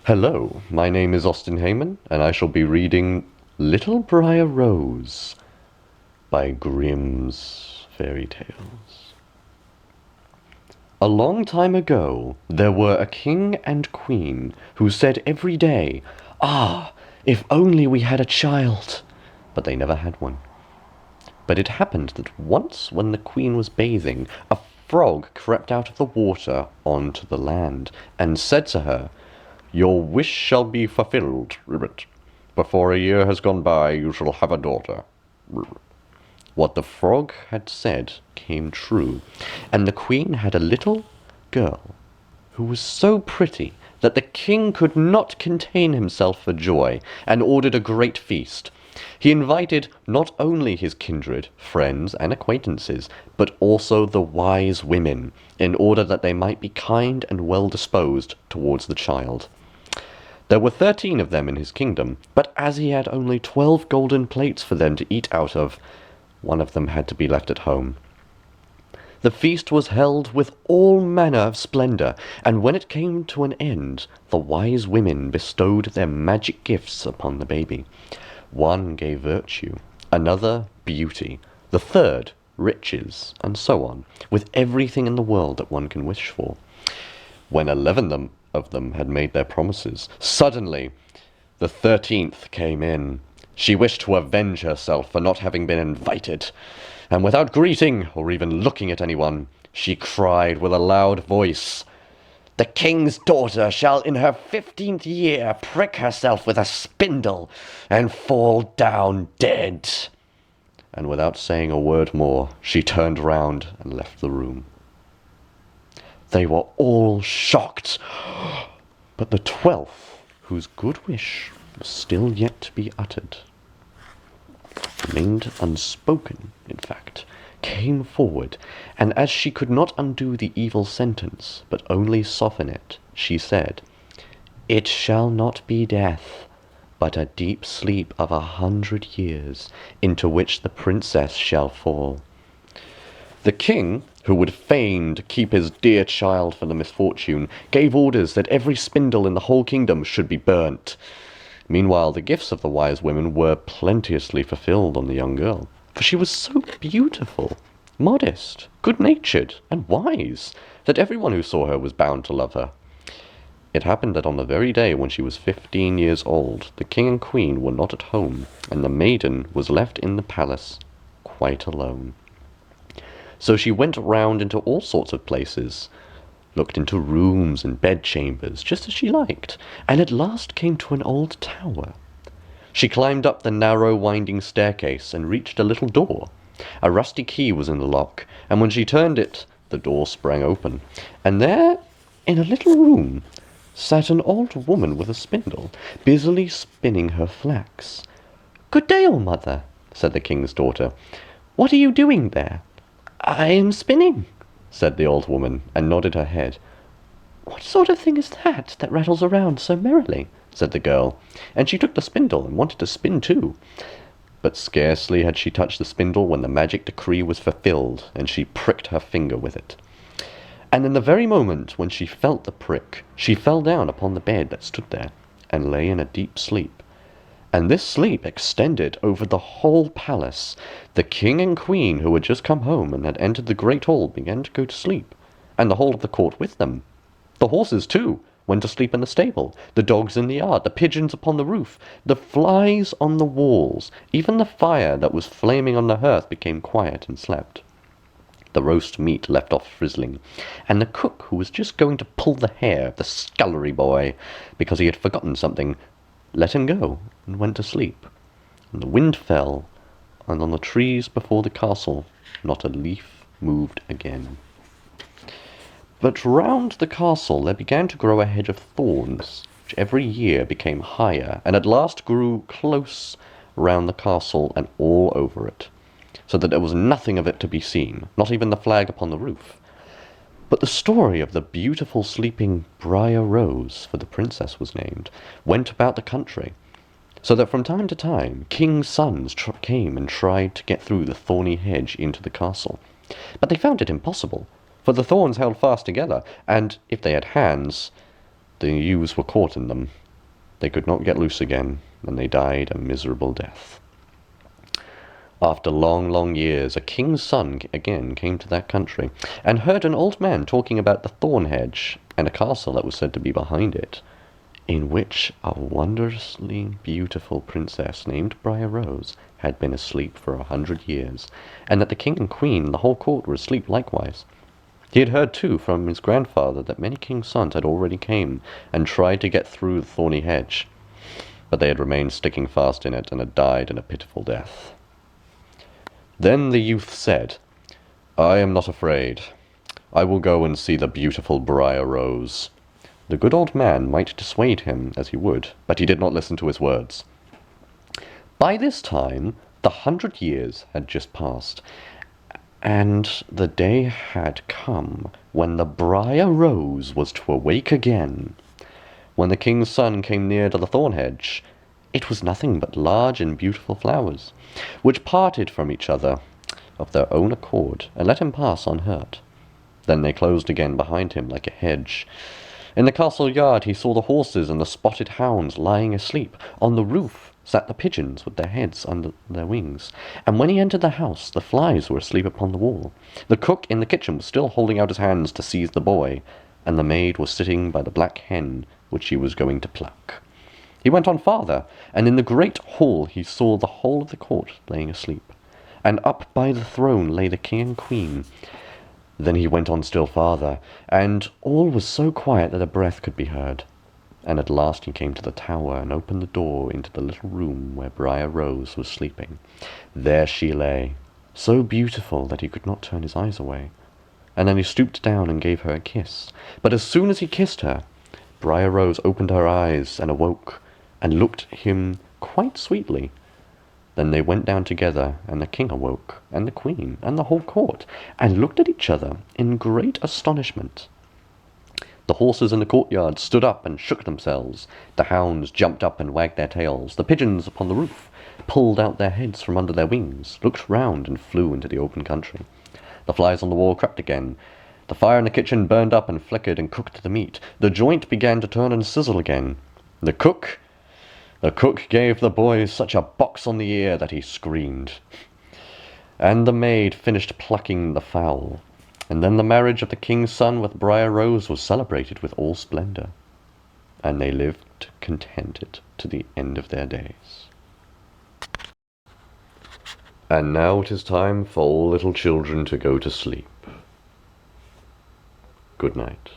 Hello, my name is Austin Hayman, and I shall be reading Little Briar Rose by Grimm's Fairy Tales. A long time ago, there were a king and queen who said every day, "Ah, if only we had a child!" But they never had one. But it happened that once when the queen was bathing, a frog crept out of the water onto the land and said to her, "Your wish shall be fulfilled, Ribbit. Before a year has gone by, you shall have a daughter." What the frog had said came true, and the queen had a little girl who was so pretty that the king could not contain himself for joy, and ordered a great feast. He invited not only his kindred, friends, and acquaintances, but also the wise women, in order that they might be kind and well disposed towards the child. There were 13 of them in his kingdom, but as he had only 12 golden plates for them to eat out of, one of them had to be left at home. The feast was held with all manner of splendor, and when it came to an end, the wise women bestowed their magic gifts upon the baby. One gave virtue, another beauty, the third riches, and so on, with everything in the world that one can wish for. When 11 of them had made their promises, suddenly the 13th came in. She wished to avenge herself for not having been invited, and without greeting or even looking at anyone, she cried with a loud voice, "The king's daughter shall in her 15th year prick herself with a spindle and fall down dead." And without saying a word more, she turned round and left the room. They were all shocked, but the 12th, whose good wish was still yet to be uttered, remained unspoken, in fact, came forward, and as she could not undo the evil sentence, but only soften it, she said, "It shall not be death, but a deep sleep of 100 years, into which the princess shall fall." The king, who would fain keep his dear child from the misfortune, gave orders that every spindle in the whole kingdom should be burnt. Meanwhile, the gifts of the wise women were plenteously fulfilled on the young girl, for she was so beautiful, modest, good-natured, and wise, that everyone who saw her was bound to love her. It happened that on the very day when she was 15 years old, the king and queen were not at home, and the maiden was left in the palace quite alone. So she went round into all sorts of places, looked into rooms and bedchambers, just as she liked, and at last came to an old tower. She climbed up the narrow, winding staircase and reached a little door. A rusty key was in the lock, and when she turned it, the door sprang open, and there, in a little room, sat an old woman with a spindle, busily spinning her flax. "Good day, old mother," said the king's daughter. "What are you doing there?" "I am spinning," said the old woman, and nodded her head. "What sort of thing is that rattles around so merrily?" said the girl, and she took the spindle and wanted to spin too. But scarcely had she touched the spindle when the magic decree was fulfilled, and she pricked her finger with it. And in the very moment when she felt the prick, she fell down upon the bed that stood there, and lay in a deep sleep. And this sleep extended over the whole palace. The king and queen, who had just come home and had entered the great hall, began to go to sleep, and the whole of the court with them. The horses, too, went to sleep in the stable, the dogs in the yard, the pigeons upon the roof, the flies on the walls, even the fire that was flaming on the hearth became quiet and slept. The roast meat left off frizzling, and the cook, who was just going to pull the hair of the scullery boy because he had forgotten something, let him go and went to sleep. And the wind fell, and on the trees before the castle not a leaf moved again. But round the castle there began to grow a hedge of thorns, which every year became higher, and at last grew close round the castle and all over it, so that there was nothing of it to be seen, not even the flag upon the roof. But the story of the beautiful sleeping Briar Rose, for the princess was named, went about the country, so that from time to time kings' sons came and tried to get through the thorny hedge into the castle. But they found it impossible, for the thorns held fast together, and if they had hands, The youths were caught in them. They could not get loose again, and they died a miserable death. After long, long years, a king's son again came to that country, and heard an old man talking about the thorn hedge, and a castle that was said to be behind it, in which a wondrously beautiful princess named Briar had been asleep for 100 years, and that the king and queen and the whole court were asleep likewise. He had heard, too, from his grandfather that many kings' sons had already came and tried to get through the thorny hedge, but they had remained sticking fast in it and had died in a pitiful death. Then the youth said, "I am not afraid. I will go and see the beautiful Briar Rose." The good old man might dissuade him as he would, but he did not listen to his words. By this time, the 100 years had just passed, and the day had come when the Briar Rose was to awake again. When the king's son came near to the thorn hedge, it was nothing but large and beautiful flowers, which parted from each other of their own accord, and let him pass unhurt. Then they closed again behind him like a hedge. In the castle yard he saw the horses and the spotted hounds lying asleep. On the roof sat the pigeons with their heads under their wings, and when he entered the house the flies were asleep upon the wall. The cook in the kitchen was still holding out his hands to seize the boy, and the maid was sitting by the black hen which she was going to pluck. He went on farther, and in the great hall he saw the whole of the court laying asleep, and up by the throne lay the king and queen. Then he went on still farther, and all was so quiet that a breath could be heard. And at last he came to the tower and opened the door into the little room where Briar Rose was sleeping. There she lay, so beautiful that he could not turn his eyes away. And then he stooped down and gave her a kiss. But as soon as he kissed her, Briar Rose opened her eyes and awoke, and looked at him quite sweetly. Then they went down together, and the king awoke, and the queen, and the whole court, and looked at each other in great astonishment. The horses in the courtyard stood up and shook themselves. The hounds jumped up and wagged their tails. The pigeons upon the roof pulled out their heads from under their wings, looked round, and flew into the open country. The flies on the wall crept again. The fire in the kitchen burned up and flickered and cooked the meat. The joint began to turn and sizzle again. The cook gave the boy such a box on the ear that he screamed. And the maid finished plucking the fowl. And then the marriage of the king's son with Briar Rose was celebrated with all splendor. And they lived contented to the end of their days. And now it is time for all little children to go to sleep. Good night.